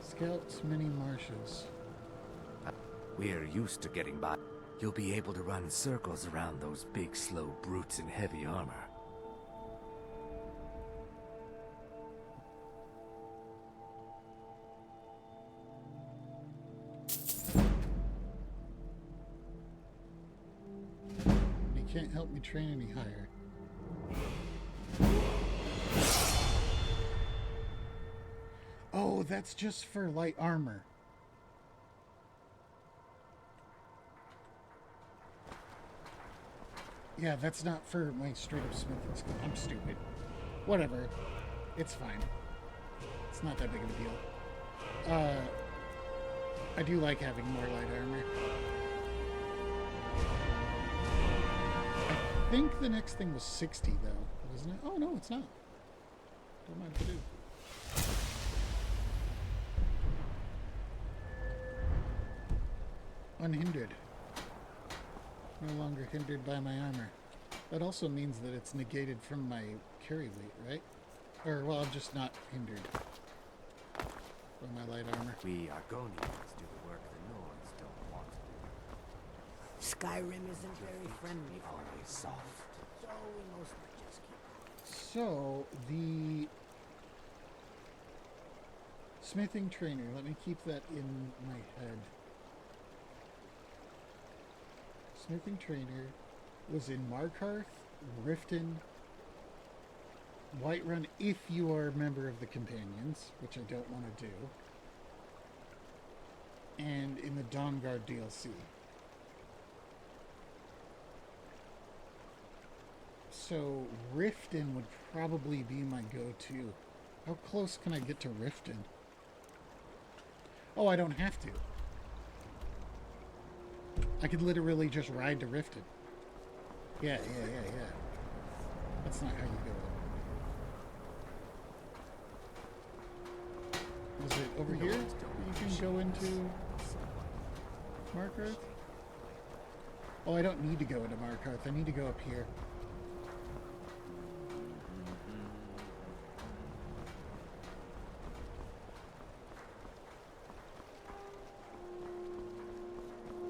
Scouts Many Marshes. We're used to getting by. You'll be able to run circles around those big, slow brutes in heavy armor. He can't help me train any higher. Oh, that's just for light armor. Yeah, that's not for my straight up smithing skill. I'm stupid. Whatever. It's fine. It's not that big of a deal. I do like having more light armor. I think the next thing was 60 though, wasn't it? Oh no, it's not. Don't mind if I do. Unhindered. No longer hindered by my armor. That also means that it's negated from my carry weight, right? Or, well, I'm just not hindered by my light armor. We Argonians do the work the Nords don't want to do. Skyrim isn't very friendly for Always us, soft. so we mostly just keep So, the smithing trainer, let me keep that in my head. Smithing trainer was in Markarth, Riften, Whiterun, if you are a member of the Companions, which I don't want to do, and in the Dawnguard DLC. So Riften would probably be my go-to. How close can I get to Riften? Oh, I don't have to. I could literally just ride to Riften. Yeah. That's not how you go. Is it over here? You can go into Markarth? Oh, I don't need to go into Markarth. I need to go up here.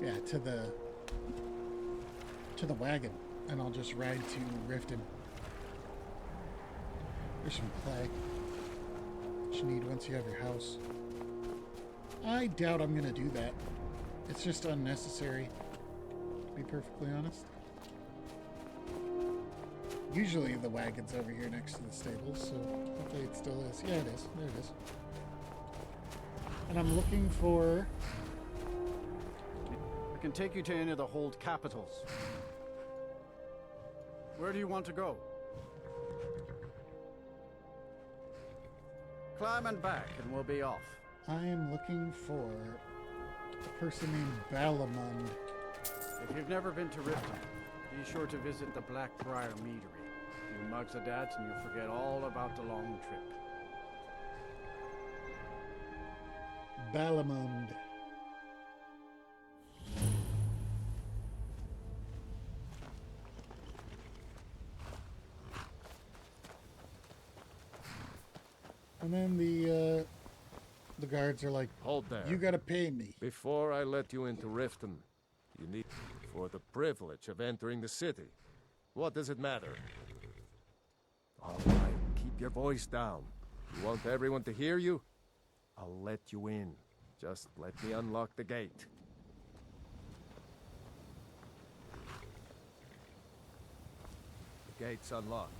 Yeah, to the wagon, and I'll just ride to Riften. There's some clay that you need once you have your house. I doubt I'm gonna do that. It's just unnecessary, to be perfectly honest. Usually the wagon's over here next to the stables, so hopefully it still is. Yeah, it is. There it is. And I'm looking for... I can take you to any of the hold capitals. Where do you want to go? climbing back and we'll be off. I am looking for a person named Balamund. If you've never been to Riften, be sure to visit the Blackbriar Meadery. You mugs a dads and you forget all about the long trip. Balamund. And then the guards are like, Hold there. you gotta pay me. Before I let you into Riften, you need for the privilege of entering the city. What does it matter? All right, keep your voice down. You want everyone to hear you? I'll let you in. Just let me unlock the gate. The gate's unlocked.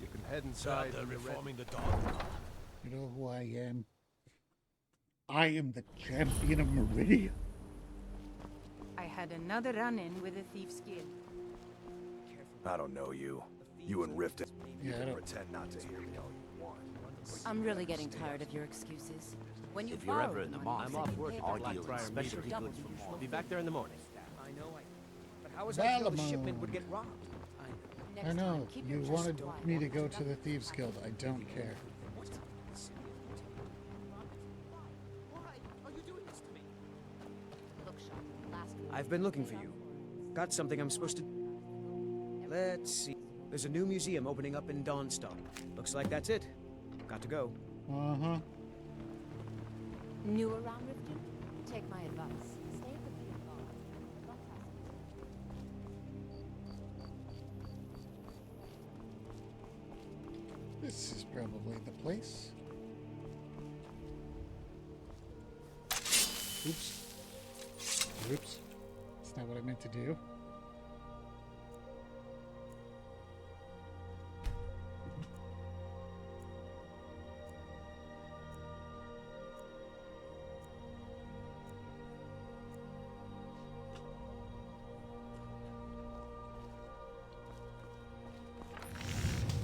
You can head inside when you're ready. the dog. You know who I am? I am the champion of Meridia. I had another run-in with a thief's guild. I don't know you. You and Riften. Yeah, I don't. Pretend not to hear me all you want. I'm really getting tired of your excuses. When you If you're ever in the borrow mall, money, I'm off work at I'll Blackbriar give you Specialty double Goods the from usual. I'll be back there in the morning. I know, but how was I to know the shipment would get robbed? Next I time, know. keep You your wanted chest wide. me to go to the Thieves Guild. I don't care. Why are you doing this to me? Look sharp. Last week. I've been looking for you. Got something I'm supposed to... Let's see. There's a new museum opening up in Dawnstone. Looks like that's it. Got to go. Uh-huh. New around Riften? Take my advice. Stay at the beer bar. Not fast. This is probably the place. Oops. Oops. That's not what I meant to do.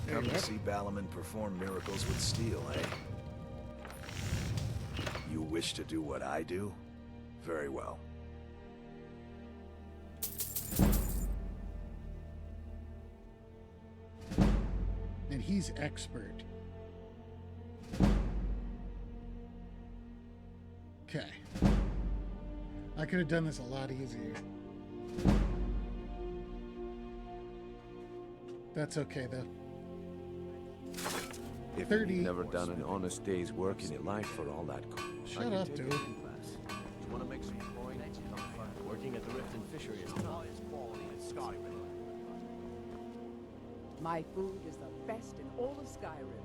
Come to see Balamund perform miracles with steel, eh? You wish to do what I do? Very well. And he's expert. Okay. I could have done this a lot easier. That's okay, though. If 30. you've never done an honest day's work in your life for all that... Shut up, dude. You want to make some coin? Working at the Riften Fishery is not as quality as Skyrim. My food is the best in all of Skyrim.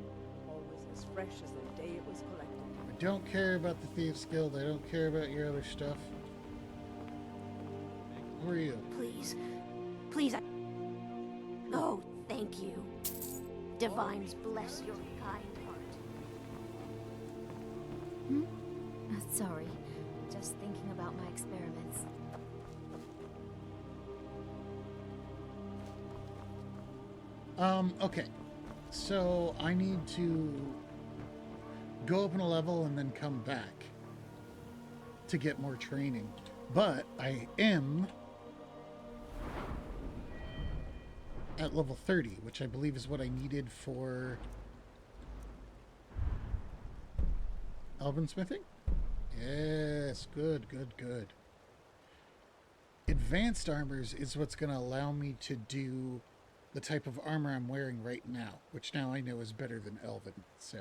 Always as fresh as the day it was collected. I don't care about the Thieves Guild. I don't care about your other stuff. Who are you? Please. Please, Oh, thank you. Divines bless your kind heart. Sorry. Just thinking about my experiments. Okay. So I need to go up in a level and then come back to get more training. But I am at level 30, which I believe is what I needed for Elven smithing. Yes, good, good, good. Advanced armors is what's going to allow me to do the type of armor I'm wearing right now, which now I know is better than Elven. So,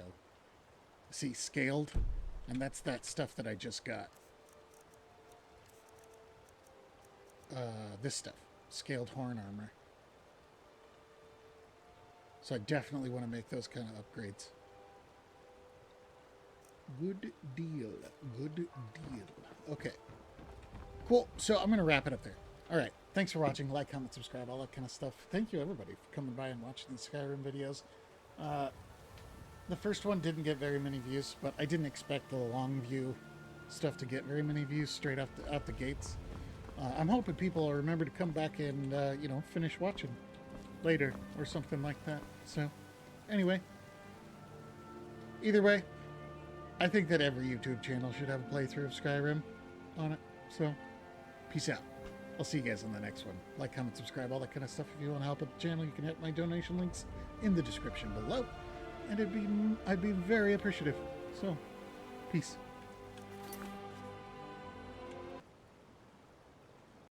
see, scaled, and that's that stuff that I just got. This stuff, scaled horn armor. So I definitely want to make those kind of upgrades. Good deal. Good deal. Okay. Cool. So I'm going to wrap it up there. All right. Thanks for watching. Like, comment, subscribe, all that kind of stuff. Thank you, everybody, for coming by and watching these Skyrim videos. The first one didn't get very many views, but I didn't expect the long view stuff to get very many views straight out the gates. I'm hoping people will remember to come back and, you know, finish watching later or something like that. So, anyway, either way, I think that every YouTube channel should have a playthrough of Skyrim on it. So, peace out. I'll see you guys on the next one. Like, comment, subscribe, all that kind of stuff. If you want to help out the channel, you can hit my donation links in the description below. And I'd be very appreciative. So, peace.